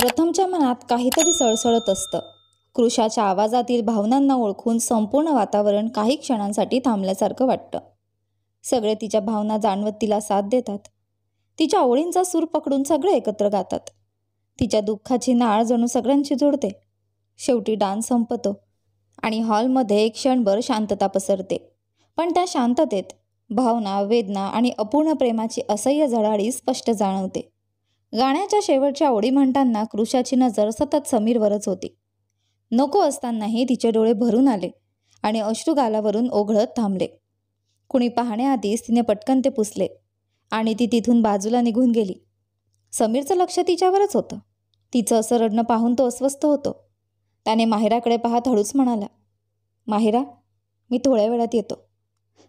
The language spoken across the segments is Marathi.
प्रथमच्या मनात काहीतरी सळसळत असतं. कृषाच्या आवाजातील भावनांना ओळखून संपूर्ण वातावरण काही क्षणांसाठी थांबल्यासारखं वाटतं. सगळे तिच्या भावना जाणवत तिला साथ देतात. तिच्या ओळींचा सूर पकडून सगळे एकत्र गातात. तिच्या दुःखाची नाळ जणू सगळ्यांची जोडते. शेवटी डान्स संपतो आणि हॉलमध्ये एक क्षणभर शांतता पसरते. पण त्या शांततेत भावना, वेदना आणि अपूर्ण प्रेमाची असह्य झळाळी स्पष्ट जाणवते. गाण्याच्या शेवटच्या ओळी म्हणताना कृषाची नजर सतत समीरवरच होती. नको असतानाही तिचे डोळे भरून आले आणि अश्रू गालावरून ओघळत थांबले. कुणी पाहण्याआधीच तिने पटकन ते पुसले आणि ती तिथून बाजूला निघून गेली. समीरचं लक्ष तिच्यावरच होतं. तिचं असं रडणं पाहून तो अस्वस्थ होतो. त्याने माहिराकडे पाहत हळूच म्हणाला, माहिरा, मी थोड्या वेळात येतो.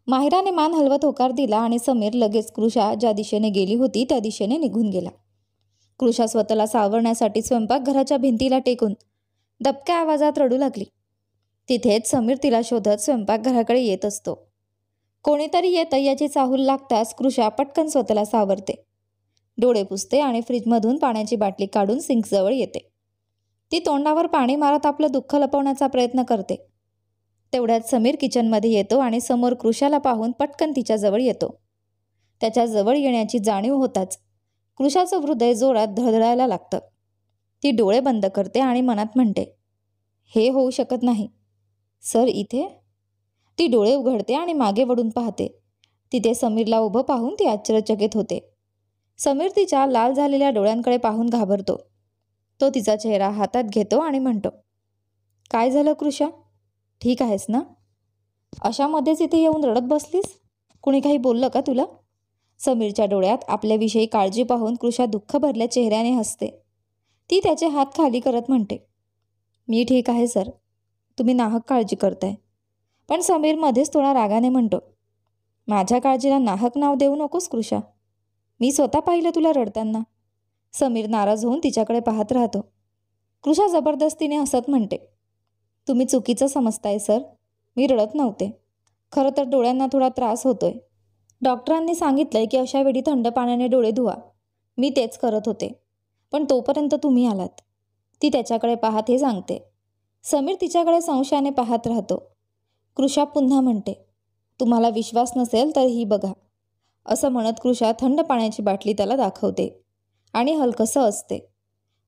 माहिराने मान हलवत होकार दिला आणि समीर लगेच कृषा ज्या दिशेने गेली होती त्या दिशेने निघून गेला. कृषा स्वतःला सावरण्यासाठी स्वयंपाकघराच्या भिंतीला टेकून दबक्या आवाजात रडू लागली. तिथेच समीर तिला शोधत स्वयंपाकघराकडे येत असतो. कोणीतरी येतं याची चाहूल लागताच कृषा पटकन स्वतःला सावरते. डोळे पुसते आणि फ्रीजमधून पाण्याची बाटली काढून सिंकजवळ येते. ती तोंडावर पाणी मारत आपलं दुःख लपवण्याचा प्रयत्न करते. तेवढ्यात समीर किचनमध्ये येतो आणि समोर कृषाला पाहून पटकन तिच्याजवळ येतो. त्याच्या जवळ येण्याची जाणीव होताच कृषाचं हृदय जोरात धडधडायला लागतं. ती डोळे बंद करते आणि मनात म्हणते, हे होऊ शकत नाही. सर इथे? ती डोळे उघडते आणि मागे वळून पाहते. तिथे समीरला उभं पाहून ती आश्चर्यचकित होते. समीर तिच्या लाल झालेल्या डोळ्यांकडे पाहून घाबरतो. तो तिचा चेहरा हातात घेतो आणि म्हणतो, काय झालं कृषा? ठीक आहेस ना? अशामध्येच इथे येऊन रडत बसलीस? कुणी काही बोललं का तुला? समीरच्या डोळ्यात आपल्याविषयी काळजी पाहून कृषा दुःख भरल्या चेहऱ्याने हसते. ती त्याचे हात खाली करत म्हणते, मी ठीक आहे सर, तुम्ही नाहक काळजी करताय. पण समीर मध्येच थोडा रागाने म्हणतो, माझ्या काळजीला नाहक नाव देऊ नकोस कृषा. मी स्वतः पाहिलं तुला रडताना. समीर नाराज होऊन तिच्याकडे पाहत राहतो. कृषा जबरदस्तीने हसत म्हणते, तुम्ही चुकीचं समजताय सर, मी रडत नव्हते. खरं तर डोळ्यांना थोडा त्रास होतोय. डॉक्टरांनी सांगितलंय की अशा वेळी थंड पाण्याने डोळे धुवा. मी तेच करत होते, पण तोपर्यंत तुम्ही आलात. ती त्याच्याकडे पाहत हे सांगते. समीर तिच्याकडे संशयाने पाहत राहतो. कृषा पुन्हा म्हणते, तुम्हाला विश्वास नसेल तर ही बघा. असं म्हणत कृषा थंड पाण्याची बाटली त्याला दाखवते आणि हलकसं असते.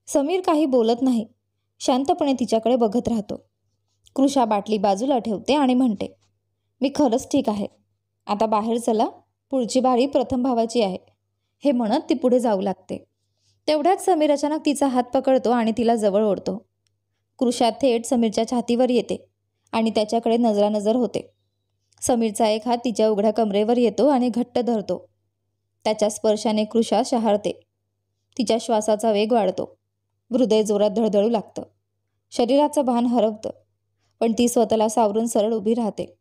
समीर काही बोलत नाही, शांतपणे तिच्याकडे बघत राहतो. कृषा बाटली बाजूला ठेवते आणि म्हणते, मी खरंच ठीक आहे. आता बाहेर चला, पुढची बारी प्रथम भावाची आहे. हे म्हणत ती पुढे जाऊ लागते. तेवढ्यात समीर अचानक तिचा हात पकडतो आणि तिला जवळ ओढतो. कृषा थेट समीरच्या छातीवर येते आणि त्याच्याकडे नजरानजर होते. समीरचा एक हात तिच्या उघड्या कमरेवर येतो आणि घट्ट धरतो. त्याच्या स्पर्शाने कृषा शहारते. तिच्या श्वासाचा वेग वाढतो. हृदय जोरात धडधडू लागतं. शरीराचं भान हरवतं. पण ती स्वतःला सावरून सरळ उभी राहते.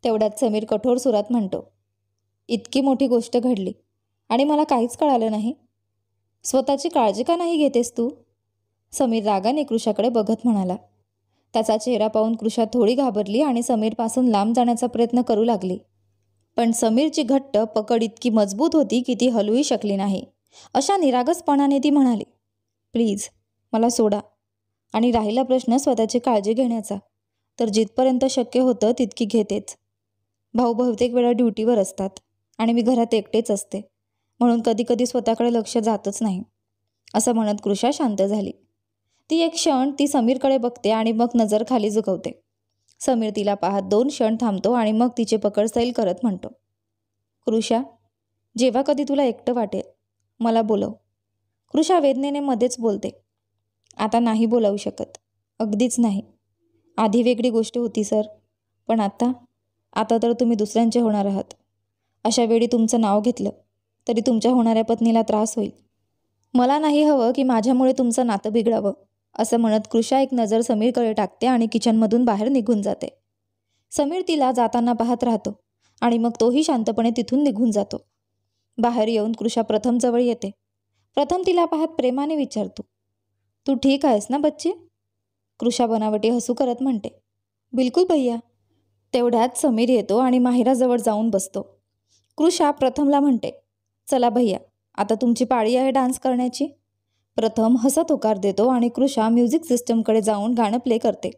तेवढ्यात समीर कठोर सुरात म्हणतो, इतकी मोठी गोष्ट घडली आणि मला काहीच कळालं नाही. स्वतःची काळजी का नाही घेतेस तू? समीर रागाने कृषाकडे बघत म्हणाला. त्याचा चेहरा पाहून कृषा थोडी घाबरली आणि समीरपासून लांब जाण्याचा प्रयत्न करू लागली. पण समीरची घट्ट पकड इतकी मजबूत होती की ती हलूही शकली नाही. अशा निरागसपणाने ती म्हणाली, प्लीज मला सोडा. आणि राहिला प्रश्न स्वतःची काळजी घेण्याचा, तर जिथपर्यंत शक्य होतं तितकी घेतेच. भाऊ बहुतेक वेळा ड्युटीवर असतात आणि मी घरात एकटेच असते, म्हणून कधीकधी स्वतःकडे लक्ष जातच नाही. असं म्हणत कृषा शांत झाली. ती एक क्षण ती समीरकडे बघते आणि मग नजर खाली झुकवते. समीर तिला पाहत 2 क्षण थांबतो आणि मग तिचे पकड सैल करत म्हणतो, कृषा, जेव्हा कधी तुला एकटं वाटेल मला बोलव. कृषा वेदनेने मध्येच बोलते, आता नाही बोलावू शकत, अगदीच नाही. आधी वेगळी गोष्ट होती सर, पण आता तर तुम्ही दुसऱ्यांचे होणार आहात. अशा वेळी तुमचं नाव घेतलं तरी तुमच्या होणाऱ्या पत्नीला त्रास होईल. मला नाही हवं की माझ्यामुळे तुमचं नातं बिघडावं. असं म्हणत कृषा एक नजर समीरकडे टाकते आणि किचनमधून बाहेर निघून जाते. समीर तिला जाताना पाहत राहतो आणि मग तोही शांतपणे तिथून निघून जातो. बाहेर येऊन कृषा प्रथम जवळ येते. प्रथम तिला पाहत प्रेमाने विचारतो, तू ठीक आहेस ना बच्ची? कृषा बनावटी हसू करत म्हणते, बिलकुल भैया. तेवढ्यात समीर येतो आणि माहिराजवळ जाऊन बसतो. कृषा प्रथमला म्हणते, चला भैया, आता तुमची पाळी आहे डान्स करण्याची. प्रथम हसत होकार देतो आणि कृषा म्युझिक सिस्टमकडे जाऊन गाणं प्ले करते.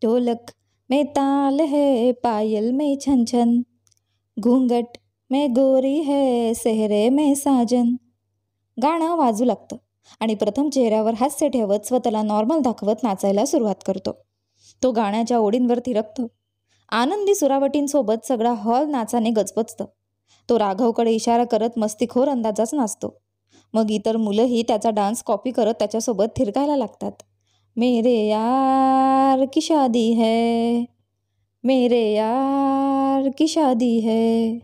ढोलक में ताल है, पायल में छन छन, घूंघट में गोरी है, सेहरे में साजन. गाणं वाजू लागतं आणि प्रथम चेहऱ्यावर हास्य ठेवत स्वतःला नॉर्मल दाखवत नाचायला सुरुवात करतो. तो गाण्याच्या ओळींवर थिरकतो. आनंदी सुरावटींसोबत सगळा हॉल नाचाने गजबजतं. तो राघवकडे इशारा करत मस्तीखोर अंदाजाच नाचतो. मग इतर मुलंही त्याचा डान्स कॉपी करत त्याच्यासोबत थिरकायला लागतात. मेरे यार की शादी है, मेरे यार की शादी है.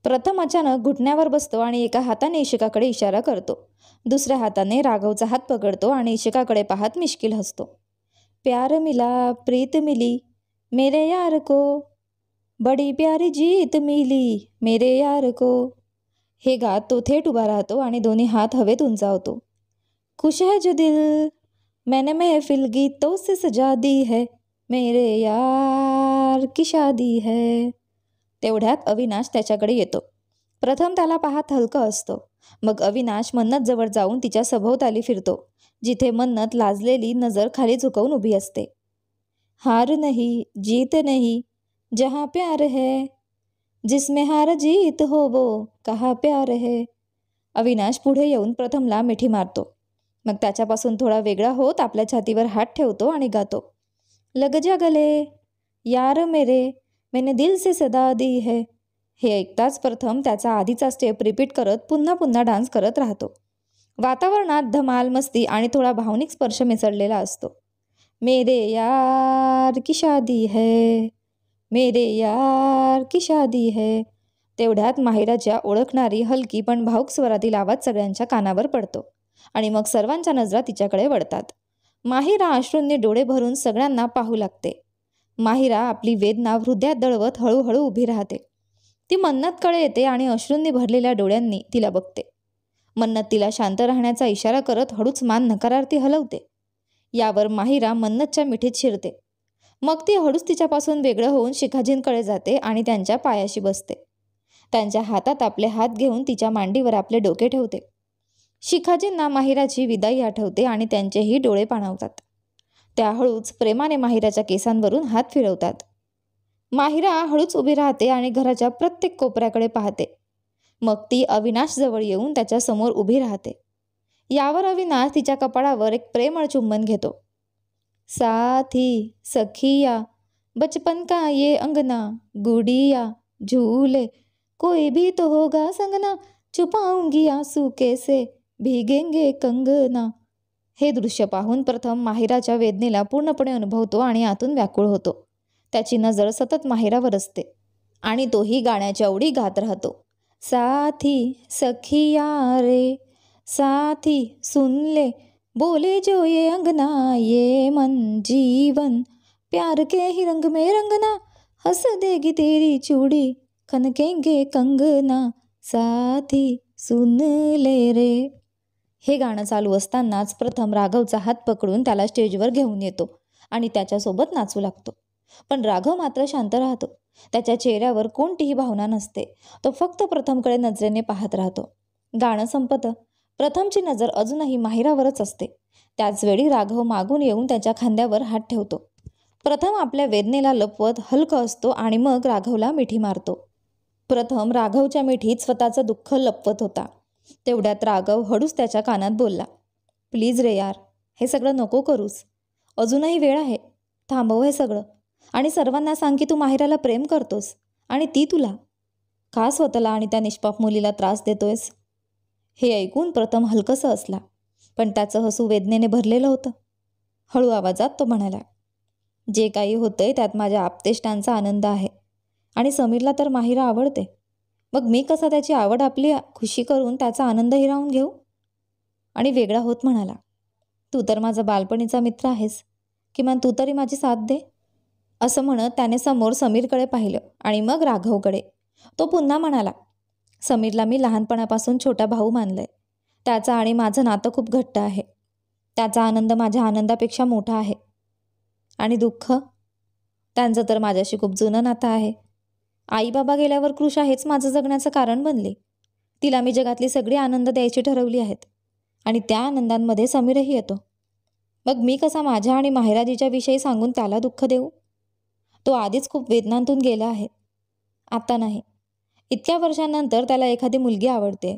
प्रथम अचानक घुटण्यावर बसतो आणि एका हाताने इशिकाकडे इशारा करतो. दुसऱ्या हाताने राघवचा हात पकडतो आणि इशिकाकडे पाहत मिश्किल हसतो. प्यार मिला, प्रीत मिली, मेरे यार को, बडी प्यारी जीत मिली, मेरे यार को. हे गात तो थेट उभा राहतो आणि दोन्ही हात हवेत उंचावतो. खुश है जो दिल, मैंने महफिल गीतों से सजा दी है, मेरे यार की शादी है. तेवढ्यात अविनाश त्याच्याकडे येतो. प्रथम त्याला पाहत हलकं असतो. मग अविनाश मन्नत जवळ जाऊन तिच्या सभोवताली फिरतो, जिथे मन्नत लाजलेली नजर खाली झुकवून उभी असते. हार नहीं, जीत नहीं, जहाँ प्यार है, जिसमें हार जीत हो वो कहा प्यार है. अविनाश पुढे येऊन प्रथमला मिठी मारतो. मग त्याच्यापासून थोडा वेगळा होत आपल्या छातीवर हात ठेवतो आणि गातो. लग जा गले यार मेरे, मैंने दिल से सदा दी है. हे ऐकताच प्रथम त्याचा आधीचा स्टेप रिपीट करत पुन्हा पुन्हा डान्स करत राहतो. वातावरणात धमाल, मस्ती आणि थोडा भावनिक स्पर्श मिसळलेला असतो. मेरे यार की शादी है, मेरे यार की शादी है. तेवढ्यात माहिराच्या ओळखणारी हलकी पण भाऊक स्वरातील आवाज सगळ्यांच्या कानावर पडतो आणि मग सर्वांच्या नजरा तिच्याकडे वळतात. माहिरा अश्रूंनी डोळे भरून सगळ्यांना पाहू लागते. माहिरा आपली वेदना हृदयात दळवत हळूहळू उभी राहते. ती मन्नतकडे येते आणि अश्रूंनी भरलेल्या डोळ्यांनी तिला बघते. मन्नत तिला शांत राहण्याचा इशारा करत हळूच मान नकारार्थी हलवते. यावर माहिरा मन्नतच्या मिठीत शिरते. मग ती हळूच तिच्यापासून वेगळं होऊन शिखाजींकडे जाते आणि त्यांच्या पायाशी बसते. त्यांच्या हातात आपले हात घेऊन तिच्या मांडीवर आपले डोके ठेवते. शिखाजींना माहिराची विदाई आठवते आणि त्यांचेही डोळे पाणावतात. त्या हळूच प्रेमाने माहिराच्या केसांवरून हात फिरवतात. माहिरा हळूच उभी राहते आणि घराच्या प्रत्येक कोपऱ्याकडे पाहते. मग ती अविनाश जवळ येऊन त्याच्या समोर उभी राहते. यावर अविनाश तिच्या कपाळावर एक प्रेमळ चुंबन घेतो. साथी सखिया, बचपन का ये अंगना, गुड़िया झूले, कोई भी तो होगा संगना, छुपाऊंगी आंसू कैसे, भीगेंगे कंगना. हे दृश्य पाहून प्रथम माहिराच्या वेदनेला पूर्णपणे अनुभवतो आणि आतून व्याकुळ होतो. त्याची नजर सतत माहिरावर असते आणि तोही गाण्याच्या ओळी गात राहतो. साथी सखिया रे, साथी सुन ले, बोले जो ये अंगना, ये मन जीवन, प्यार के ही रंग में रंगना, हंस देगी तेरी चूड़ी, खनकेंगे कंगना, साथी सुन ले रे. हे गाणं चालू असतानाच प्रथम राघवचा हात पकडून त्याला स्टेजवर घेऊन येतो आणि त्याच्यासोबत नाचू लागतो. पण राघव मात्र शांत राहतो. त्याच्या चेहऱ्यावर कोणतीही भावना नसते. तो फक्त प्रथमकडे नजरेने पाहत राहतो. गाणं संपतं. प्रथमची नजर अजूनही माहिरावरच असते. त्याचवेळी राघव मागून येऊन त्याच्या खांद्यावर हात ठेवतो. प्रथम आपल्या वेदनेला लपवत हलकं असतो आणि मग राघवला मिठी मारतो. प्रथम राघवच्या मिठीत स्वतःचं दुःख लपवत होता. तेवढ्यात राघव हळूच त्याच्या कानात बोलला, प्लीज रे यार, हे सगळं नको करूस. अजूनही वेळ आहे. थांबव हे सगळं आणि सर्वांना सांग की तू माहिराला प्रेम करतोस आणि ती तुला. का स्वतःला आणि त्या निष्पाप मुलीला त्रास देतोयस. हे ऐकून प्रथम हलकंसं असला, पण त्याचं हसू वेदनेने भरलेलं होतं. हळू आवाजात तो म्हणाला, जे काही होतंय त्यात माझ्या आप्तेष्टांचा आनंद आहे आणि समीरला तर माहिरा आवडते. मग मी कसा त्याची आवड आपली खुशी करून त्याचा आनंद हिरावून घेऊ. आणि वेगळा होत म्हणाला, तू तर माझा बालपणीचा मित्र आहेस, किमान तू तरी माझी साथ दे. असं म्हणत त्याने समोर समीरकडे पाहिलं आणि मग राघवकडे. तो पुन्हा म्हणाला, समीरला मी लहानपणापासून छोटा भाऊ मानलंय. त्याचा आणि माझं नातं खूप घट्ट आहे. त्याचा आनंद माझ्या आनंदापेक्षा मोठा आहे. आणि दुःख, त्यांचं तर माझ्याशी खूप जुनं नातं आहे. आई बाबा गेल्यावर कृषा हेच माझं जगण्याचं कारण बनले. तिला मी जगातली सगळी आनंद द्यायची ठरवली आहेत आणि त्या आनंदांमध्ये समीरही येतो. मग मी कसा माझ्या आणि माहिराजीच्या विषयी सांगून त्याला दुःख देऊ? तो आधीच खूप वेदनांतून गेला आहे. आता नाही. इतक्या वर्षांनंतर त्याला एखादी मुलगी आवडते,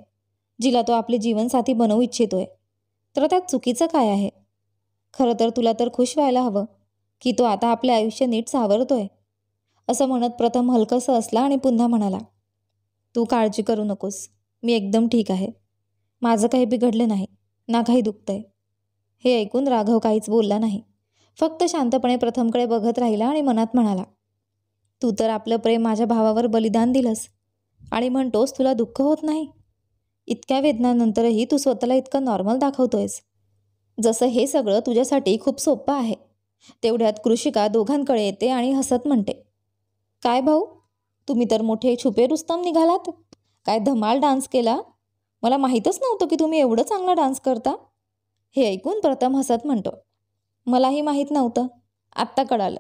जिला तो आपली जीवनसाथी बनवू इच्छितोय. तर त्यात चुकीचं काय आहे? खरं तर तुला तर खुश व्हायला हवं की तो आता आपले आयुष्य नीट सावरतोय. असं म्हणत प्रथम हलकंसं हसला आणि पुन्हा म्हणाला, तू काळजी करू नकोस. मी एकदम ठीक आहे. माझं काही बिघडलं नाही, ना काही दुखतंय. हे ऐकून राघव काहीच बोलला नाही. फक्त शांतपणे प्रथमकडे बघत राहिला आणि मनात म्हणाला, तू तर आपलं प्रेम माझ्या भावावर बलिदान दिलंस आणि म्हणतोस तुला दुःख होत नाही. इतक्या वेदनानंतरही तू स्वतःला इतकं नॉर्मल दाखवतोयस, जसं हे सगळं तुझ्यासाठी खूप सोपं आहे. तेवढ्यात कृषिका दोघांकडे येते आणि हसत म्हणते, काय भाऊ, तुम्ही तर मोठे छुपे रुस्तम निघालात. काय धमाल डान्स केला. मला माहीतच नव्हतं की तुम्ही एवढं चांगला डान्स करता. हे ऐकून प्रथम हसत म्हणतो, मलाही माहीत नव्हतं, आत्ता कळालं.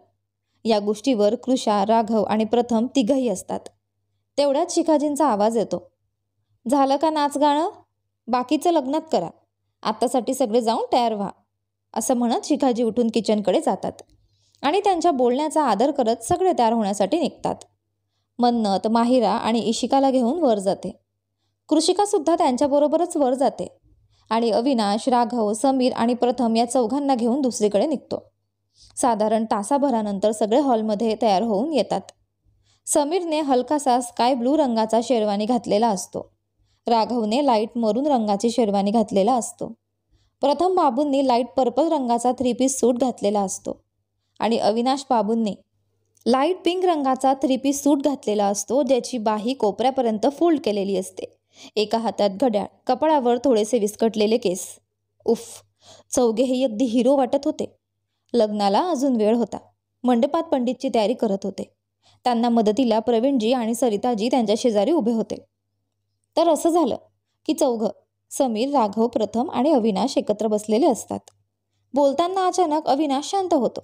या गोष्टीवर कृषा, राघव आणि प्रथम तिघही असतात. तेवढ्यात शिखाजींचा आवाज येतो, झालं का नाच गाणं? बाकीचं लग्नात करा. आत्तासाठी सगळे जाऊन तयार व्हा. असं म्हणत शिखाजी उठून किचनकडे जातात आणि त्यांच्या बोलण्याचा आदर करत सगळे तयार होण्यासाठी निघतात. मन्नत माहिरा आणि इशिकाला घेऊन वर जाते. कृषिकासुद्धा त्यांच्याबरोबरच वर जाते आणि अविनाश, राघव, समीर आणि प्रथम या चौघांना घेऊन दुसरीकडे निघतो. साधारण तासाभरानंतर सगळे हॉलमध्ये तयार होऊन येतात. समीरने हलकासा स्काय ब्लू रंगाचा शेरवानी घातलेला असतो. राघवने लाईट मरून रंगाची शेरवानी घातलेला असतो. प्रथम बाबूंनी लाईट पर्पल रंगाचा 3 पीस सूट घातलेला असतो आणि अविनाश बाबूंनी लाईट पिंक रंगाचा 3 पीस सूट घातलेला असतो, ज्याची बाही कोपऱ्यापर्यंत फोल्ड केलेली असते. एका हातात घड्याळ, कपाळावर थोडेसे विस्कटलेले केस. उफ, चौघेही अगदी हिरो वाटत होते. लग्नाला अजून वेळ होता. मंडपात पंडितची तयारी करत होते. त्यांना मदतीला प्रवीणजी आणि सरिताजी त्यांच्या शेजारी उभे होते. तर असं झालं की चौघं, समीर, राघव, प्रथम आणि अविनाश एकत्र बसलेले असतात. बोलताना अचानक अविनाश शांत होतो.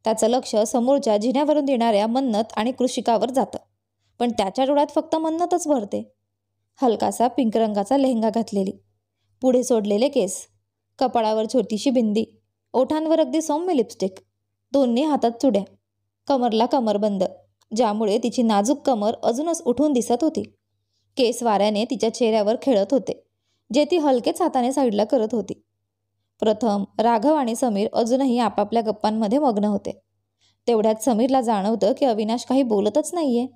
त्याचं लक्ष समोरच्या जिन्यावरून येणाऱ्या मन्नत आणि कृषिकावर जातं. पण त्याच्या डोळ्यात फक्त मन्नतच भरते. हलकासा पिंक रंगाचा लेहंगा घातलेली, पुढे सोडलेले केस, कपाळावर छोटीशी बिंदी, ओठांवर अगदी सौम्य लिपस्टिक, दोन्ही हातात चुड्या, कमरला कमरबंद, ज्यामुळे तिची नाजूक कमर अजूनच उठून दिसत होती. केस वाऱ्याने तिच्या चेहऱ्यावर खेळत होते, जे ती हलकेच हाताने साईडला करत होती. प्रथम, राघव आणि समीर अजूनही आपापल्या गप्पांमध्ये मग्न होते. तेवढ्यात समीरला जाणवतं की अविनाश काही बोलतच नाहीये.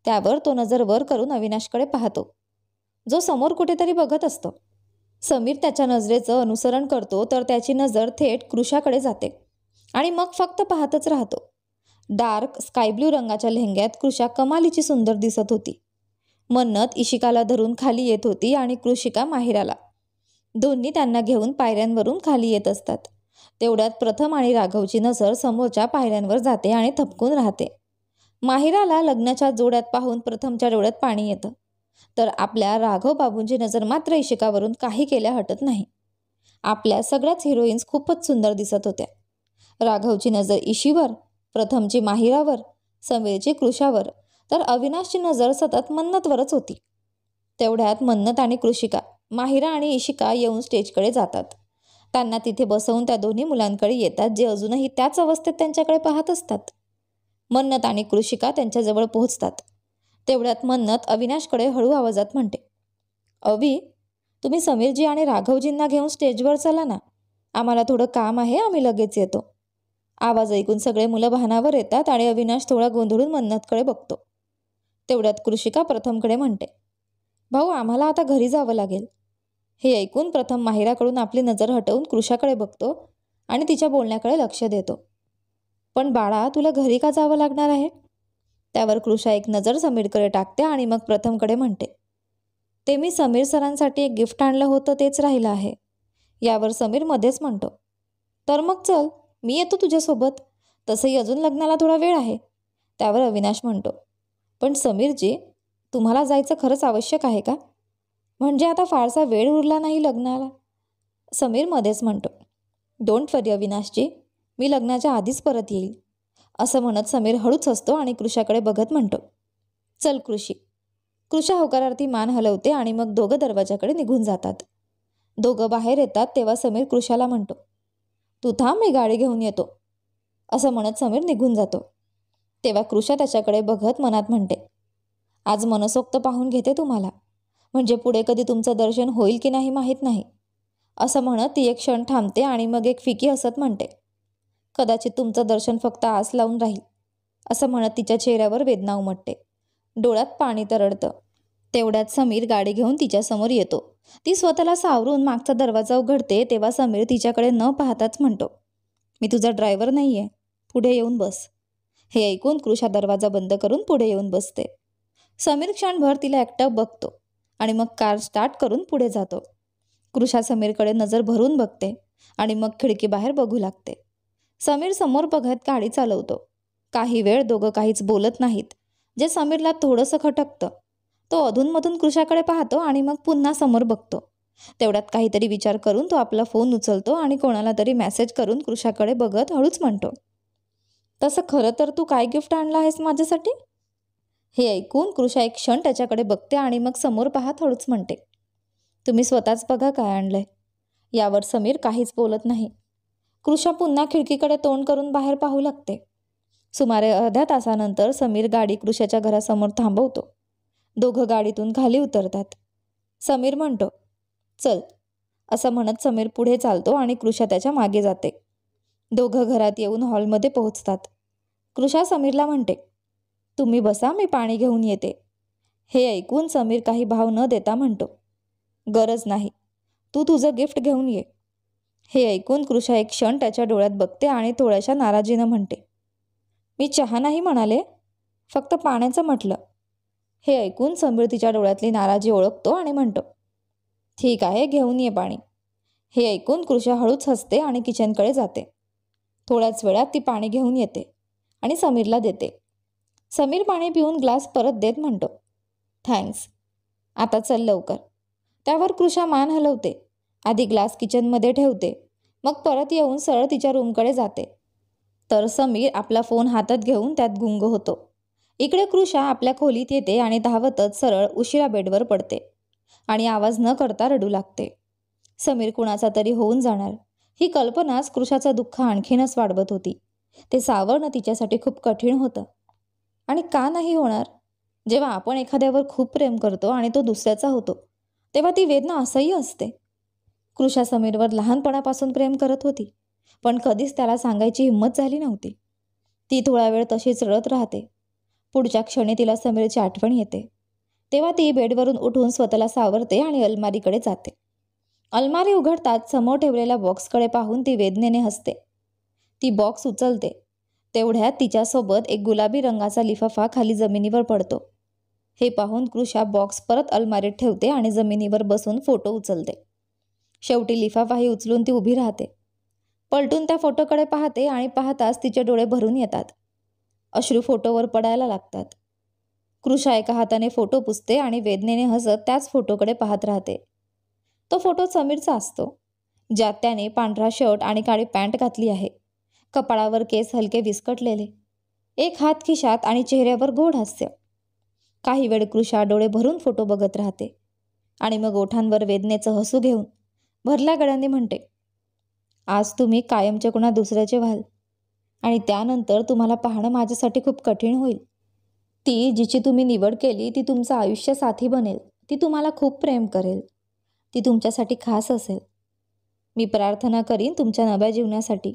त्यावर तो नजर वर करून अविनाशकडे पाहतो, जो समोर कुठेतरी बघत असतो. समीर त्याच्या नजरेचं अनुसरण करतो, तर त्याची नजर थेट कृषाकडे जाते आणि मग फक्त पाहतच राहतो. डार्क स्काय ब्लू रंगाच्या लेहंग्यात कृषा कमालीची सुंदर दिसत होती. मन्नत इशिकाला धरून खाली येत होती आणि कृषिका माहिराला. दोन्ही त्यांना घेऊन पायऱ्यांवरून खाली येत असतात. तेवढ्यात प्रथम आणि राघवची नजर समोरच्या पायऱ्यांवर जाते आणि थपकून राहते. माहिराला लग्नाच्या जोड्यात पाहून प्रथमच्या डोळ्यात पाणी येतं. तर आपल्या राघव बाबूंची नजर मात्र इशिकावरून काही केल्या हटत नाही. आपल्या सगळ्याच हिरोईन्स खूपच सुंदर दिसत होत्या. राघवची नजर इशीवर, प्रथमची माहिरावर, समीरची कृषावर, तर अविनाशची नजर सतत मन्नतवरच होती. तेवढ्यात मन्नत आणि कृषिका, माहिरा आणि इशिका येऊन स्टेजकडे जातात. त्यांना तिथे बसवून त्या दोन्ही मुलांकडे येतात, जे अजूनही त्याच अवस्थेत त्यांच्याकडे पाहत असतात. मन्नत आणि कृषिका त्यांच्याजवळ पोहोचतात. तेवढ्यात मन्नत अविनाशकडे हळू आवाजात म्हणते, अवी, तुम्ही समीरजी आणि राघवजींना घेऊन स्टेजवर चला ना. आम्हाला थोडं काम आहे, आम्ही लगेच येतो. आवाज ऐकून सगळे मुलं भानावर येतात आणि अविनाश थोडा गोंधळून मन्नतकडे बघतो. तेवढ्यात कृषिका प्रथमकडे म्हणते, भाऊ, आम्हाला आता घरी जावं लागेल. हे ऐकून प्रथम माहिराकडून आपली नजर हटवून कृषाकडे बघतो आणि तिच्या बोलण्याकडे लक्ष देतो. पण बाळा, तुला घरी का जावं लागणार आहे? त्यावर कृषा एक नजर समीरकडे टाकते आणि मग प्रथमकडे म्हणते, ते मी समीर सरांसाठी एक गिफ्ट आणलं होतं, तेच राहिलं आहे. यावर समीर मध्येच म्हणतो, तर मग चल, मी येतो तुझ्यासोबत. तसंही अजून लग्नाला थोडा वेळ आहे. त्यावर अविनाश म्हणतो, पण समीरजी, तुम्हाला जायचं खरंच आवश्यक आहे का? म्हणजे आता फारसा वेळ उरला नाही लग्नाला. समीर मध्येच म्हणतो, डोंट वरी अविनाशजी, मी लग्नाच्या आधीच परत येईल. असं म्हणत समीर हळूच हसतो आणि कृषाकडे बघत म्हणतो, चल कृषी. कृषा होकारार्थी मान हलवते आणि मग दोघं दरवाजाकडे निघून जातात. दोघं बाहेर येतात तेव्हा समीर कृषाला म्हणतो, तू थांब, मी गाडी घेऊन येतो. असं म्हणत समीर निघून जातो. तेव्हा कृषा त्याच्याकडे बघत मनात म्हणते, आज मनसोक्त पाहून घेते तुम्हाला, म्हणजे पुढे कधी तुमचं दर्शन होईल की नाही माहीत नाही. असं म्हणत ती एक क्षण थांबते आणि मग एक फिकी हसत म्हणते, कदाचित तुमचं दर्शन फक्त आस लावून राहील. असं म्हणत तिच्या चेहऱ्यावर वेदना उमटते, डोळ्यात पाणी तरळतं. तेवढ्यात समीर गाडी घेऊन तिच्यासमोर येतो. ती स्वतःला सावरून मागचा दरवाजा उघडते तेव्हा समीर तिच्याकडे न पाहताच म्हणतो, मी तुझा ड्रायव्हर नाही आहे, पुढे येऊन बस. हे ऐकून कृषा दरवाजा बंद करून पुढे येऊन बसते. समीर क्षणभर तिला एकटक बघतो आणि मग कार स्टार्ट करून पुढे जातो. कृषा समीरकडे नजर भरून बघते आणि मग खिडकीबाहेर बघू लागते. समीर समोर बघत गाडी चालवतो. काही वेळ दोघं काहीच बोलत नाहीत, जे समीरला थोडंसं खटकतं. तो अधूनमधून कृषाकडे पाहतो आणि मग पुन्हा समोर बघतो. तेवढ्यात काहीतरी विचार करून तो आपला फोन उचलतो आणि कोणाला तरी मेसेज करून कृषाकडे बघत हळूच म्हणतो, तसं खरं तर तू काय गिफ्ट आणलं आहेस माझ्यासाठी? हे ऐकून कृषा एक क्षण त्याच्याकडे बघते आणि मग समोर पाहत हळूच म्हणते, तुम्ही स्वतःच बघा काय आणलंय. यावर समीर काहीच बोलत नाही. कृषा पुन्हा खिडकीकडे तोंड करून बाहेर पाहू लागते. सुमारे अर्ध्या तासानंतर समीर गाडी कृषाच्या घरासमोर थांबवतो. दोघं गाडीतून खाली उतरतात. समीर म्हणतो, चल. असं म्हणत समीर पुढे चालतो आणि कृषा त्याच्या मागे जाते. दोघं घरात येऊन हॉलमध्ये पोहोचतात. कृषा समीरला म्हणते, तुम्ही बसा, मी पाणी घेऊन येते. हे ऐकून समीर काही भाव न देता म्हणतो, गरज नाही, तू तुझं गिफ्ट घेऊन ये. हे ऐकून कृषा एक क्षण त्याच्या डोळ्यात बघते आणि थोड्याशा नाराजीनं म्हणते, मी चहा नाही म्हणाले, फक्त पाण्याचं म्हटलं. हे ऐकून समीर तिच्या डोळ्यातली नाराजी ओळखतो आणि म्हणतो, ठीक आहे, घेऊन ये पाणी. हे ऐकून कृषा हळूच हसते आणि किचनकडे जाते. थोड्याच वेळात ती पाणी घेऊन येते आणि समीरला देते. समीर पाणी पिऊन ग्लास परत देत म्हणतो, थँक्स, आता चल लवकर. त्यावर कृषा मान हलवते. आधी ग्लास किचनमध्ये ठेवते, मग परत येऊन सरळ तिच्या रूमकडे जाते. तर समीर आपला फोन हातात घेऊन त्यात गुंग होतो. इकडे कृषा आपल्या खोलीत येते आणि धावतच सरळ उशिरा बेडवर पडते आणि आवाज न करता रडू लागते. समीर कुणाचा तरी होऊन जाणार ही कल्पनाच कृषाचं दुःख आणखीनच वाढवत होती. ते सावरणं तिच्यासाठी खूप कठीण होतं. आणि का नाही होणार? जेव्हा आपण एखाद्यावर खूप प्रेम करतो आणि तो दुसऱ्याचा होतो तेव्हा ती वेदना असह्य असते. कृषा समीरवर लहानपणापासून प्रेम करत होती, पण कधीच त्याला सांगायची हिंमत झाली नव्हती. ती थोडा वेळ तशीच रडत राहते. पुढच्या क्षणी तिला समीरची आठवण येते. तेव्हा ती बेडवरून उठून स्वतःला सावरते आणि अलमारीकडे जाते. अलमारी उघडताच समोर ठेवलेल्या बॉक्सकडे पाहून ती वेदनेने हसते. ती बॉक्स उचलते. तेवढ्यात तिच्यासोबत एक गुलाबी रंगाचा लिफाफा खाली जमिनीवर पडतो. हे पाहून कृषा बॉक्स परत अलमारीत ठेवते आणि जमिनीवर बसून फोटो उचलते. शेवटी लिफाफाही उचलून ती उभी राहते. पलटून त्या फोटोकडे पाहते आणि पाहताच तिचे डोळे भरून येतात. अश्रू फोटोवर पडायला लागतात. कृषा एका हाताने फोटो पुसते आणि वेदनेने हसत त्याच फोटोकडे पाहत राहते. तो फोटो समीरचा असतो, ज्यात त्याने पांढरा शर्ट आणि काळी पॅन्ट घातली आहे. कपाळावर केस हलके विस्कटलेले, एक हात खिशात आणि चेहऱ्यावर गोड हास्य. काही वेळ कृषा डोळे भरून फोटो बघत राहते आणि मग ओठांवर वेदनेचं हसू घेऊन भरल्या गळ्यांनी म्हणते, आज तुम्ही कायमच्या कुणा दुसऱ्याचे व्हाल आणि त्यानंतर तुम्हाला पाहणं माझ्यासाठी खूप कठीण होईल. ती जिची तुम्ही निवड केली ती तुमचं आयुष्य साथी बनेल. ती तुम्हाला खूप प्रेम करेल. ती तुमच्यासाठी खास असेल. मी प्रार्थना करीन तुमच्या नव्या जीवनासाठी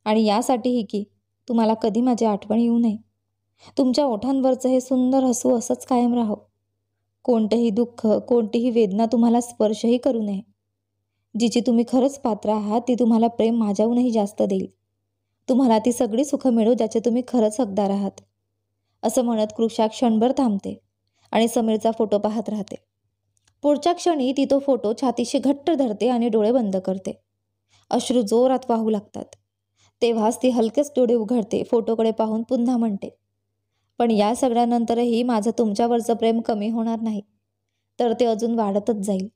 आणि यासाठीही की तुम्हाला कधी माझी आठवण येऊ नये. तुमच्या ओठांवरचं हे सुंदर हसू असंच कायम राहो. कोणतंही दुःख, कोणतीही वेदना तुम्हाला स्पर्शही करू नये. जिची तुम्ही खरंच पात्र आहात ती तुम्हाला प्रेम माझ्याहूनही जास्त देईल. तुम्हाला ती सगळी सुखं मिळू ज्याचे तुम्ही खरंच हकदार आहात. असं म्हणत कृषा क्षणभर थांबते आणि समीरचा फोटो पाहत राहते. पुढच्या क्षणी ती तो फोटो छातीशी घट्ट धरते आणि डोळे बंद करते. अश्रू जोरात वाहू लागतात. तेव्हाच ती हलकेच डोळे उघडते. फोटोकडे पाहून पुन्हा म्हणते, पण या सगळ्यानंतरही माझं तुमच्यावरचं प्रेम कमी होणार नाही, तर ते अजून वाढतच जाईल.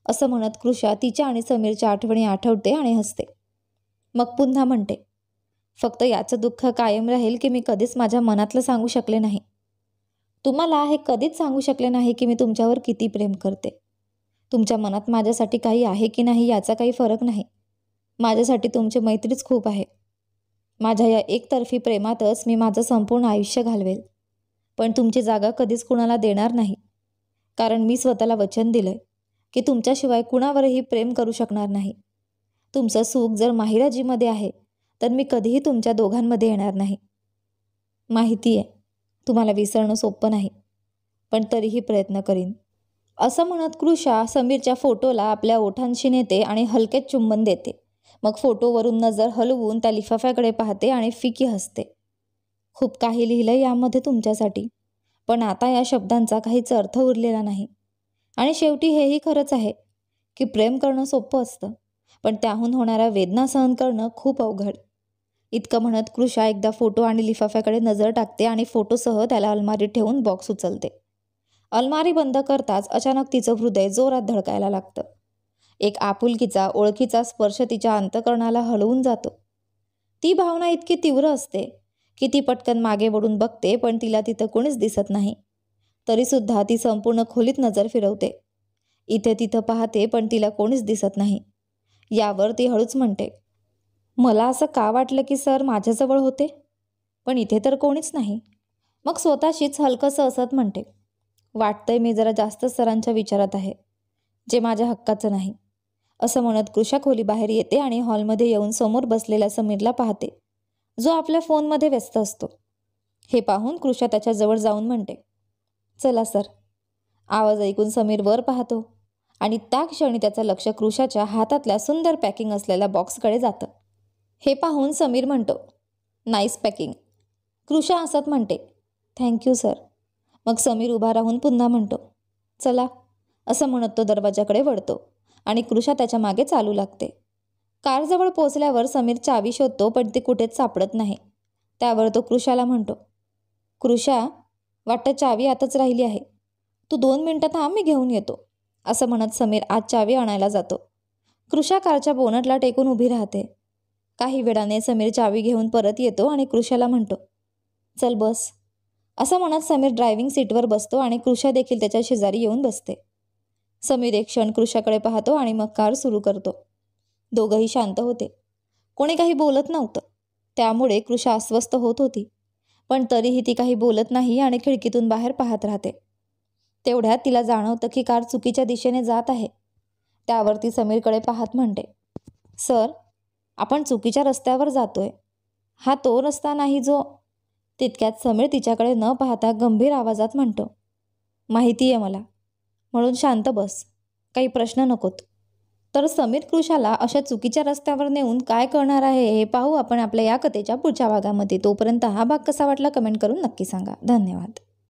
असं म्हणत कृषा तिच्या आणि समीरच्या आठवणी आठवते आणि हसते. मग पुन्हा म्हणते, फक्त याचं दुःख कायम राहील की मी कधीच माझ्या मनातलं सांगू शकले नाही. तुम्हाला हे कधीच सांगू शकले नाही की मी तुमच्यावर किती प्रेम करते. तुमच्या मनात माझ्यासाठी काही आहे की नाही याचा काही फरक नाही. माझ्यासाठी तुमची मैत्रीच खूप आहे. माझ्या या एकतर्फी प्रेमातच मी माझं संपूर्ण आयुष्य घालवेल. पण तुमची जागा कधीच कुणाला देणार नाही. कारण मी स्वतःला वचन दिलंय की तुमच्याशिवाय कुणावरही प्रेम करू शकणार नाही. तुमचं सुख जर माहिराजीमध्ये आहे तर मी कधीही तुमच्या दोघांमध्ये येणार नाही. माहिती आहे तुम्हाला विसरणं सोपं नाही, पण तरीही प्रयत्न करीन. असं म्हणत कृषा समीरच्या फोटोला आपल्या ओठांशी नेते आणि हलके चुंबन देते. मग फोटोवरून नजर हलवून त्या लिफाफ्याकडे पाहते आणि फिकी हसते. खूप काही लिहिलं यामध्ये तुमच्यासाठी, पण आता या शब्दांचा काहीच अर्थ उरलेला नाही. आणि शेवटी हेही खरंच आहे की प्रेम करणं सोपं असतं, पण त्याहून होणाऱ्या वेदना सहन करणं खूप अवघड. इतकं म्हणत कृषा एकदा फोटो आणि लिफाफ्याकडे नजर टाकते आणि फोटोसह त्याला अलमारीत ठेवून बॉक्स उचलते. अलमारी बंद करताच अचानक तिचं हृदय जोरात धडकायला लागतं. एक आपुलकीचा ओळखीचा स्पर्श तिच्या अंतःकरणाला हलवून जातो. ती भावना इतकी तीव्र असते की ती पटकन मागे वळून बघते, पण तिला तिथं कोणीच दिसत नाही. तरीसुद्धा ती संपूर्ण खोलीत नजर फिरवते. इथे तिथं पाहते, पण तिला कोणीच दिसत नाही. यावर ती हळूच म्हणते, मला असं का वाटलं की सर माझ्याजवळ होते, पण इथे तर कोणीच नाही. मग स्वतःशीच हलकंसं असत म्हणते, वाटतंय मी जरा जास्त सरांच्या विचारात आहे, जे माझ्या हक्काचं नाही. असं म्हणत कृषा खोली बाहेर येते आणि हॉलमध्ये येऊन समोर बसलेल्या समीरला पाहते, जो आपल्या फोनमध्ये व्यस्त असतो. हे पाहून कृषा त्याच्याजवळ जाऊन म्हणते, चला सर. आवाज ऐकून समीर वर पाहतो आणि त्या क्षणी त्याचं लक्ष कृषाच्या हातातल्या सुंदर पॅकिंग असलेल्या बॉक्सकडे जातं. हे पाहून समीर म्हणतो, नाईस पॅकिंग. कृषा हसत म्हणते, थँक्यू सर. मग समीर उभा राहून पुन्हा म्हणतो, चला. असं म्हणत तो दरवाजाकडे वळतो आणि कृषा त्याच्या मागे चालू लागते. कारजवळ पोहोचल्यावर समीर चावी शोधतो, पण ती कुठेच सापडत नाही. त्यावर तो कृषाला म्हणतो, कृषा, वाटतं चावी आतच राहिली आहे. तू 2 मिनिटं थांब, मी घेऊन येतो. असं म्हणत समीर आत चावी आणायला जातो. कृषा कारच्या बोनटला टेकून उभी राहते. काही वेळाने समीर चावी घेऊन परत येतो आणि कृषाला म्हणतो, चल बस. असं म्हणत समीर ड्रायव्हिंग सीटवर बसतो आणि कृषा देखील त्याच्या शेजारी येऊन बसते. समीर एक क्षण कृषाकडे पाहतो आणि मग कार सुरू करतो. दोघंही शांत होते. कोणी काही बोलत नव्हतं. त्यामुळे कृषा अस्वस्थ होत होती, पण तरीही ती काही बोलत नाही आणि खिडकीतून बाहेर पाहत राहते. तेवढ्यात तिला जाणवतं की कार चुकीच्या दिशेने जात आहे. त्यावर ती समीरकडे पाहत म्हणते, सर, आपण चुकीच्या रस्त्यावर जातोय. हा तो रस्ता नाही जो. तितक्यात समीर तिच्याकडे न पाहता गंभीर आवाजात म्हणतो, माहिती आहे मला, म्हणून शांत बस, काही प्रश्न नकोत. तर समीर कृषाला अशा चुकीच्या रस्त्यावर नेऊन काय करणार आहे हे पाहू आपण आपल्या या कथेच्या पुढच्या भागामध्ये. तोपर्यंत हा भाग कसा वाटला कमेंट करून नक्की सांगा. धन्यवाद.